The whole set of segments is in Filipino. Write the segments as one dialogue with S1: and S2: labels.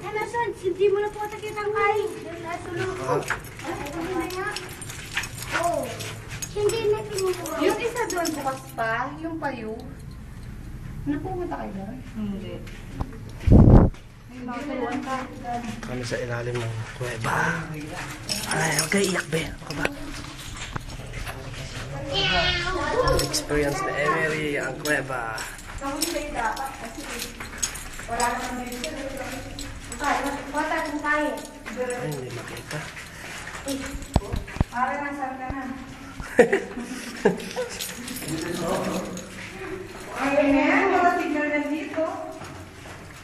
S1: Ano, son? Hindi mo na po nakitang kain. Nasulong ko. Oo. Hindi na kinukuha.
S2: Yung isa doon bukas pa, yung payo. Napumunta kayo doon? Hindi.
S3: Kami sa ilalim ng kuweba. Ay, huwag kayo iyak, be. Ako ba? Experience na Emery ang kuweba.
S2: Wala naman dito.
S1: Wala kang kain.
S3: Ay, hindi makita.
S2: Para nasaan ka na? Ay, ganyan. Wala signal na dito.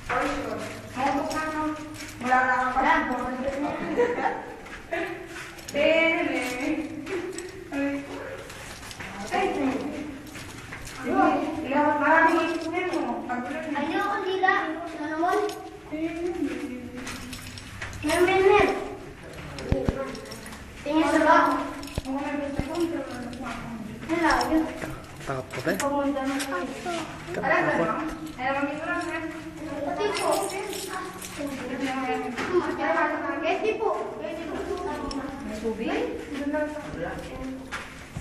S2: Ay, sure. Moto ka no? Wala na ka pala. Tene. Maraming isunin mo.
S1: Ano ako dila? Ano naman? Meron. Tingin sa ba? Hala, yun.
S3: Takot ka, be?
S1: Pumunta na kayo.
S3: Takot.
S1: Pati po. Pwede po.
S2: Tubig?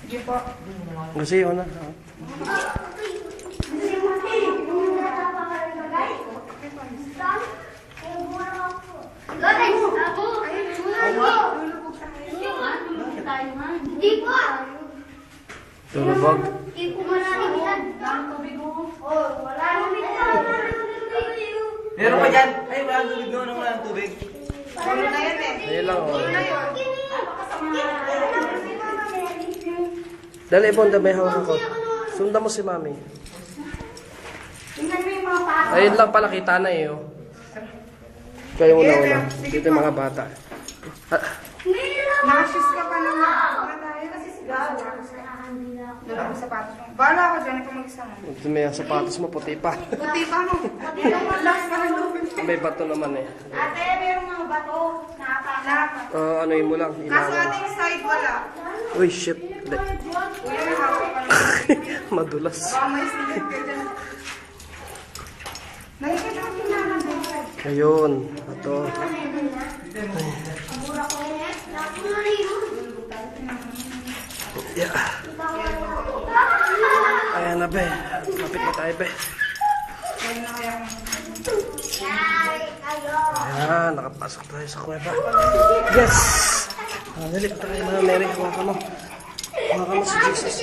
S2: Sige po.
S3: Kasi yun na.
S1: Hindi po.
S3: Tulubog.
S1: Hindi po manaligitan. Oh, wala namin ito.
S4: Meron pa dyan? Ay, walang tubig doon. Walang tubig.
S2: Ano na yan eh?
S3: Ayun lang, oh. Dali, Bonda, may hawak ako. Sundan mo si Mami.
S1: Tingnan mo yung mga pato.
S3: Ayun lang pala, kita na eh, oh. Kayo una. Dito yung mga bata.
S2: Nakashis ka pa naman. Wala tayo kasi sigaw. Wala akong sapatos mo. Bahala ako dyan. Ikaw mag-isa mo.
S3: Ito may sapatos mo, puti pa.
S2: Puti pa mo. Puti pa mo. Last pa ng lupin.
S3: May bato naman eh.
S2: Ate, mayroong mga bato. Napa.
S3: Ano yun mo lang,
S2: Kaso
S3: ilawan.
S2: ating side wala.
S3: Uy, shit. Hindi.
S2: Uy, may hawak pa lang.
S3: Madulas.
S2: Baka may silit ka dyan. Nakikita ko na
S3: Ayun. Ito. Yeah. Ayan na, be. Lapit na tayo, be. Ayan, nakapasok tayo sa kuweba. Yes! Dali pa tayo, mga Mary. Hawakan mo. Hawakan mo si Jesus.